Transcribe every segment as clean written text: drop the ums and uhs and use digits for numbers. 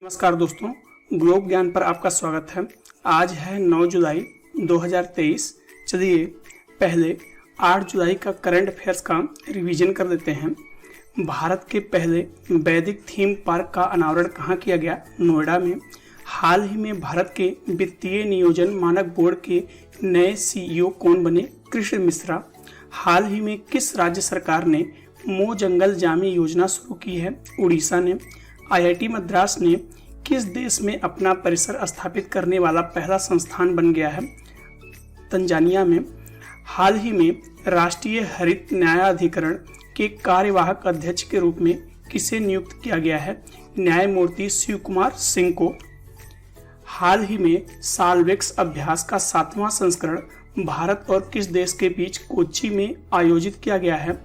नमस्कार दोस्तों, ग्लोब ज्ञान पर आपका स्वागत है। आज है 9 जुलाई 2023। चलिए पहले 8 जुलाई का करंट अफेयर्स का रिवीजन कर देते हैं। भारत के पहले वैदिक थीम पार्क का अनावरण कहाँ किया गया? नोएडा में। हाल ही में भारत के वित्तीय नियोजन मानक बोर्ड के नए सीईओ कौन बने? कृष्ण मिश्रा। हाल ही में किस राज्य सरकार ने मो जंगल जामी योजना शुरू की है? उड़ीसा ने। आईआईटी मद्रास ने किस देश में अपना परिसर स्थापित करने वाला पहला संस्थान बन गया है? तंजानिया में। हाल ही में राष्ट्रीय हरित न्यायाधिकरण के कार्यवाहक अध्यक्ष के रूप में किसे नियुक्त किया गया है? न्यायमूर्ति शिव कुमार सिंह को। हाल ही में सालवेक्स अभ्यास का 7वां संस्करण भारत और किस देश के बीच कोच्चि में आयोजित किया गया है?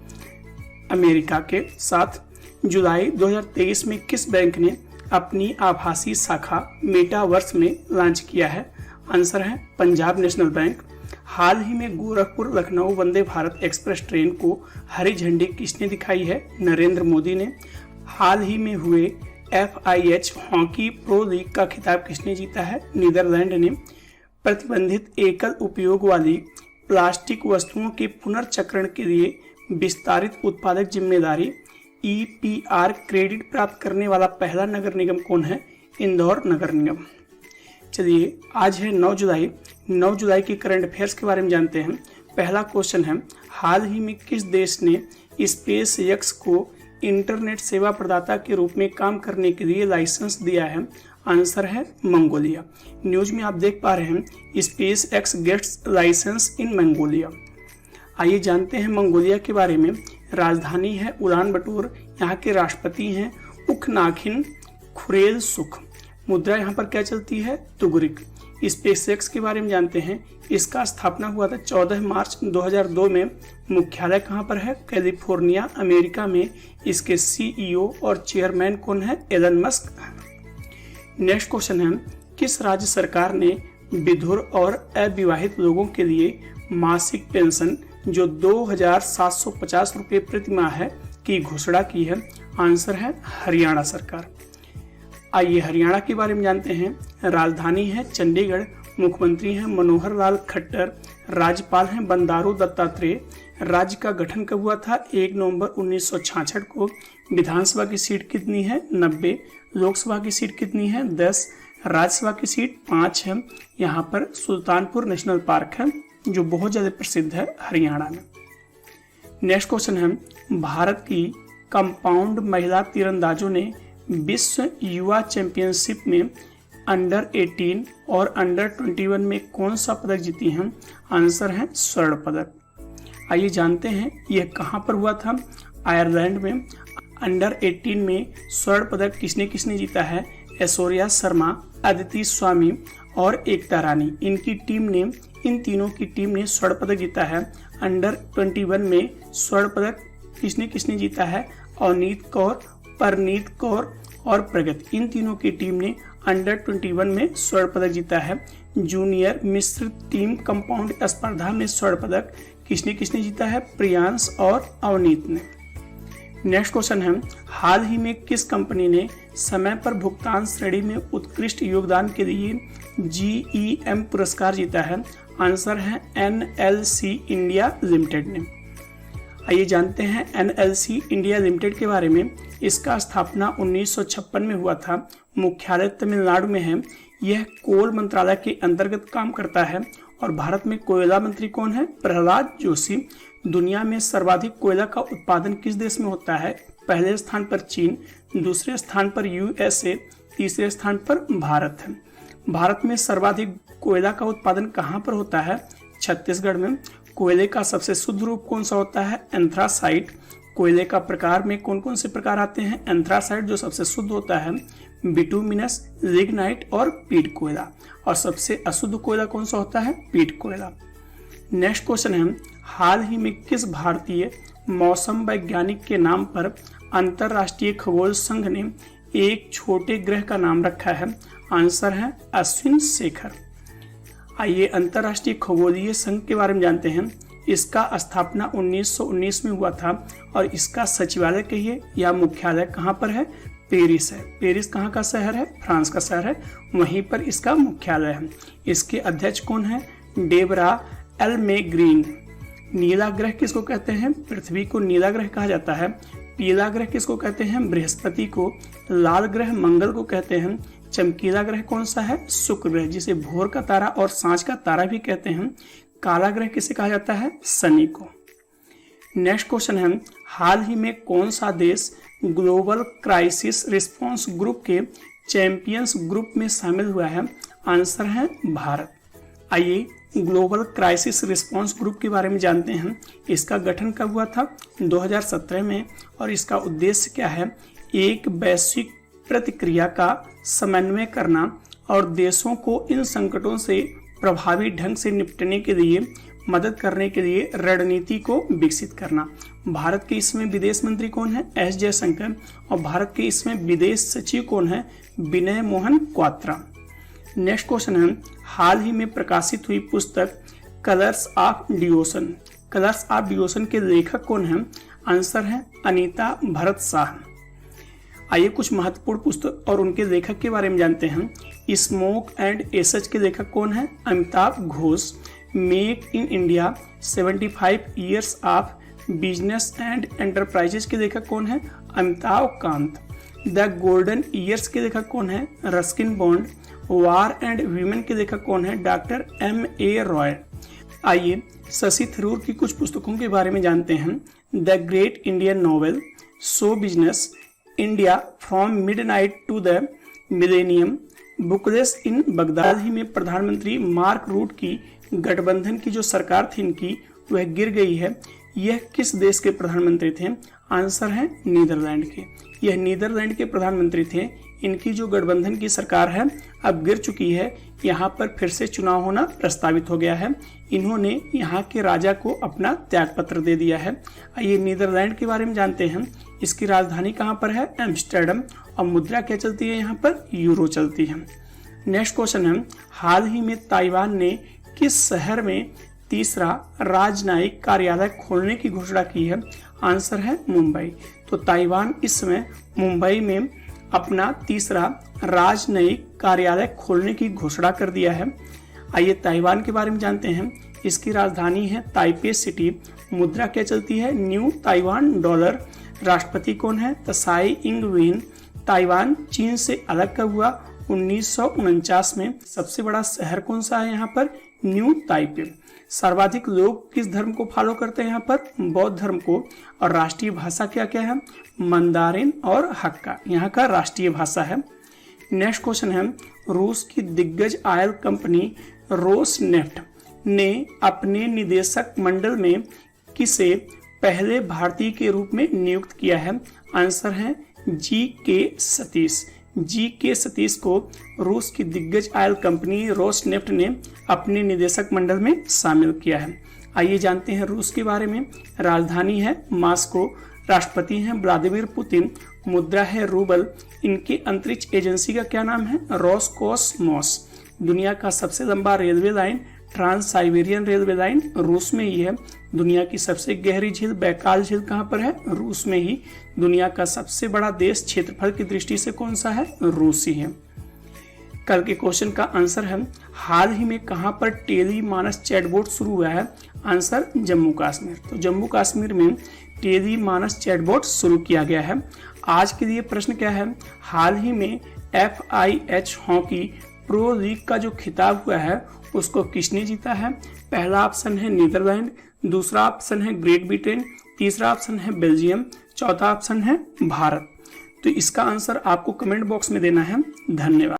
अमेरिका के साथ। जुलाई 2023 में किस बैंक ने अपनी आभासी शाखा मेटावर्स में लॉन्च किया है? आंसर है पंजाब नेशनल बैंक। हाल ही में गोरखपुर लखनऊ वंदे भारत एक्सप्रेस ट्रेन को हरी झंडी किसने दिखाई है? नरेंद्र मोदी ने। हाल ही में हुए FIH हॉकी प्रो लीग का खिताब किसने जीता है? नीदरलैंड ने। प्रतिबंधित एकल उपयोग वाली प्लास्टिक वस्तुओं के पुनर्चक्रण के लिए विस्तारित उत्पादक जिम्मेदारी EPR क्रेडिट प्राप्त करने वाला पहला नगर निगम कौन है? इंदौर नगर निगम। चलिए आज है 9 जुलाई। 9 जुलाई की करंट अफेयर्स के बारे में जानते हैं। पहला क्वेश्चन है, हाल ही में किस देश ने स्पेस एक्स को इंटरनेट सेवा प्रदाता के रूप में काम करने के लिए लाइसेंस दिया है? आंसर है मंगोलिया। न्यूज में आप देख पा रहे हैं स्पेस एक्स गेट्स लाइसेंस इन मंगोलिया। आइए जानते हैं मंगोलिया के बारे में। राजधानी है उलान बटोर। यहाँ के राष्ट्रपति हैं उखनागिन खुरेलसुख। मुद्रा यहाँ पर क्या चलती है? तुगरिक। स्पेसएक्स के बारे में जानते हैं। इसका स्थापना हुआ था 14 मार्च 2002 में। मुख्यालय कहाँ पर है? कैलिफोर्निया अमेरिका में। इसके CEO और चेयरमैन कौन है? Elon Musk. नेक्स्ट क्वेश्चन है, किस राज्य सरकार ने विधुर और अविवाहित लोगों के लिए मासिक पेंशन जो 2,750 रुपये प्रति माह है की घोषणा की है? आंसर है हरियाणा सरकार। आइए हरियाणा के बारे में जानते हैं। राजधानी है चंडीगढ़। मुख्यमंत्री हैं मनोहर लाल खट्टर। राज्यपाल हैं बंडारू दत्तात्रेय। राज्य का गठन कब हुआ था? 1 नवंबर 1966 को। विधानसभा की सीट कितनी है? 90। लोकसभा की सीट कितनी है? 10। राज्यसभा की सीट 5 है। यहाँ पर सुल्तानपुर नेशनल पार्क है जो बहुत ज्यादा प्रसिद्ध है हरियाणा में। नेक्स्ट क्वेश्चन है, भारत की कंपाउंड महिला तीरंदाजों ने विश्व युवा चैंपियनशिप में अंडर 18 और अंडर 21 में कौन सा पदक जीती हैं? आंसर है स्वर्ण पदक। आइए जानते हैं यह कहां पर हुआ था? आयरलैंड में। अंडर 18 में स्वर्ण पदक किसने किसने जीता है? ऐश्वर्या शर्मा, अदिति स्वामी और एकता रानी। इन तीनों की टीम ने स्वर्ण पदक जीता है। अंडर 21 में स्वर्ण पदक किसने किसने जीता है? अवनीत कौर, परनीत कौर और प्रगति। इन तीनों की टीम ने अंडर 21 में स्वर्ण पदक जीता है। जूनियर मिश्रित टीम कंपाउंड स्पर्धा में स्वर्ण पदक किसने किसने जीता है? प्रियांश और अवनीत ने। नेक्स्ट क्वेश्चन है, हाल ही में किस कंपनी ने समय पर भुगतान श्रेणी में उत्कृष्ट योगदान के लिए GEM पुरस्कार जीता है? आंसर है NLC इंडिया लिमिटेड ने। आइए जानते हैं NLC इंडिया लिमिटेड के बारे में। इसका स्थापना 1956 में हुआ था। मुख्यालय तमिलनाडु में है। यह कोल मंत्रालय के अंतर्गत काम करता है। और भारत में कोयला मंत्री कौन है? प्रहलाद जोशी। दुनिया में सर्वाधिक कोयला का उत्पादन किस देश में होता है? पहले स्थान पर चीन, दूसरे स्थान पर USA, तीसरे स्थान पर भारत है। भारत में सर्वाधिक कोयला का उत्पादन कहाँ पर होता है? छत्तीसगढ़ में। कोयले का सबसे शुद्ध रूप कौन सा होता है? एंथ्रासाइट। कोयले का प्रकार में कौन कौन से प्रकार आते हैं? एंथ्रासाइट जो सबसे शुद्ध होता है, बिटुमिनस, लिग्नाइट और पीट कोयला। और सबसे अशुद्ध कोयला कौन सा होता है? पीट कोयला। नेक्स्ट क्वेश्चन है, हाल ही में किस भारतीय मौसम वैज्ञानिक के नाम पर अंतरराष्ट्रीय खगोल संघ ने एक छोटे ग्रह का नाम रखा है? आंसर है अश्विन शेखर। आइए अंतरराष्ट्रीय खगोलीय संघ के बारे में जानते हैं। इसका स्थापना 1919 में हुआ था और इसका सचिवालय कहिए या मुख्यालय कहाँ पर है? पेरिस है। पेरिस कहाँ का शहर है? फ्रांस का शहर है, वहीं पर इसका मुख्यालय है। इसके अध्यक्ष कौन है? डेबरा एल्मेग्रीन। नीला ग्रह किसको कहते हैं? पृथ्वी को नीला ग्रह कहा जाता है। पीला ग्रह किसको कहते हैं? बृहस्पति को। लाल ग्रह मंगल को कहते हैं। चमकीला ग्रह कौन सा है? शुक्र ग्रह, जिसे भोर का तारा और सांझ का तारा भी कहते हैं। काला ग्रह किसे कहा जाता है? शनि को। नेक्स्ट क्वेश्चन है, हाल ही में कौन सा देश ग्लोबल क्राइसिस रिस्पांस ग्रुप के चैंपियंस ग्रुप में शामिल हुआ है? आंसर है भारत। आइए ग्लोबल क्राइसिस रिस्पांस ग्रुप के बारे में जानते हैं। इसका गठन कब हुआ था? 2017 में। और इसका उद्देश्य क्या है? एक वैश्विक प्रतिक्रिया का समन्वय करना और देशों को इन संकटों से प्रभावी ढंग से निपटने के लिए मदद करने के लिए रणनीति को विकसित करना। भारत के इसमें विदेश मंत्री कौन है? एस जयशंकर। और भारत के इसमें विदेश सचिव कौन है? विनय मोहन क्वात्रा। नेक्स्ट क्वेश्चन है, हाल ही में प्रकाशित हुई पुस्तक colours of devotion. Colours of devotion के लेखक कौन है? आंसर है अनीता भरत शाह। आइए कुछ महत्वपूर्ण पुस्तक और उनके लेखक के बारे में जानते हैं। स्मोक एंड एसेज के लेखक कौन है? Amitabh Ghosh. Make in India 75 years of business and enterprises के लेखक कौन है? Amitabh Kant. The golden years के लेखक कौन है? Ruskin bond. War and women के लेखक कौन है? Doctor M.A. रॉय। आइए शशि थरूर की कुछ पुस्तकों के बारे में जानते हैं। The great Indian novel, show business, India from midnight to the millennium, bookless in Baghdad. ही में प्रधानमंत्री मार्क रूट की गठबंधन की जो सरकार थी इनकी, वह गिर गई है। यह किस देश के प्रधानमंत्री थे? आंसर है नीदरलैंड के। यह नीदरलैंड के प्रधानमंत्री थे। इनकी जो गठबंधन की सरकार है अब गिर चुकी है। यहाँ पर फिर से चुनाव होना प्रस्तावित हो गया है। इन्होंने यहाँ के राजा को अपना त्याग पत्र दे दिया है। आइए नीदरलैंड के बारे में जानते हैं। इसकी राजधानी कहाँ पर है? एम्स्टर्डम। और मुद्रा क्या चलती है यहाँ पर? यूरो चलती है। नेक्स्ट क्वेश्चन है, हाल ही में ताइवान ने किस शहर में तीसरा राजनयिक कार्यालय खोलने की घोषणा की है? आंसर है मुंबई। तो ताइवान इस समय मुंबई में अपना तीसरा राजनयिक कार्यालय खोलने की घोषणा कर दिया है। आइए ताइवान के बारे में जानते हैं। इसकी राजधानी है ताइपे सिटी। मुद्रा क्या चलती है? New Taiwan dollar. राष्ट्रपति कौन है? Tsai Ing Wen. ताइवान चीन से अलग कब हुआ? 1949 में। सबसे बड़ा शहर कौन सा है यहाँ पर? New Taipei. सर्वाधिक लोग किस धर्म को फॉलो करते हैं यहाँ पर? बौद्ध धर्म को। और राष्ट्रीय भाषा क्या क्या है? मंदारिन और हक्का यहाँ का राष्ट्रीय भाषा है। नेक्स्ट क्वेश्चन है, रूस की दिग्गज ऑयल कंपनी रोसनेफ्ट ने अपने निदेशक मंडल में किसे पहले भारतीय के रूप में नियुक्त किया है? आंसर है G.K. सतीश। G.K. सतीश को रूस की दिग्गज ऑयल कंपनी रोसनेफ्ट ने अपने निदेशक मंडल में शामिल किया है। आइए जानते हैं रूस के बारे में। राजधानी है मॉस्को। राष्ट्रपति हैं व्लादिमीर पुतिन। मुद्रा है रूबल। इनकी अंतरिक्ष एजेंसी का क्या नाम है? रोसकोसमोस। दुनिया का सबसे लंबा railway line trans Siberian railway line रूस में ही है। दुनिया की सबसे गहरी झील बैकाल झील कहाँ पर है? रूस में ही। दुनिया का सबसे बड़ा देश क्षेत्रफल की दृष्टि से कौन सा है? रूस ही है। कल के क्वेश्चन का आंसर है, हाल ही में कहां पर टेली मानस चैटबॉट शुरू हुआ है? आंसर जम्मू कश्मीर। तो जम्मू कश्मीर में टेली मानस चैटबॉट शुरू किया गया है। आज के लिए प्रश्न क्या है? हाल ही में FIH हॉकी प्रो लीग का जो खिताब हुआ है उसको किसने जीता है? पहला ऑप्शन है नीदरलैंड, दूसरा ऑप्शन है ग्रेट ब्रिटेन, तीसरा ऑप्शन है बेल्जियम, चौथा ऑप्शन है भारत। तो इसका आंसर आपको कमेंट बॉक्स में देना है। धन्यवाद।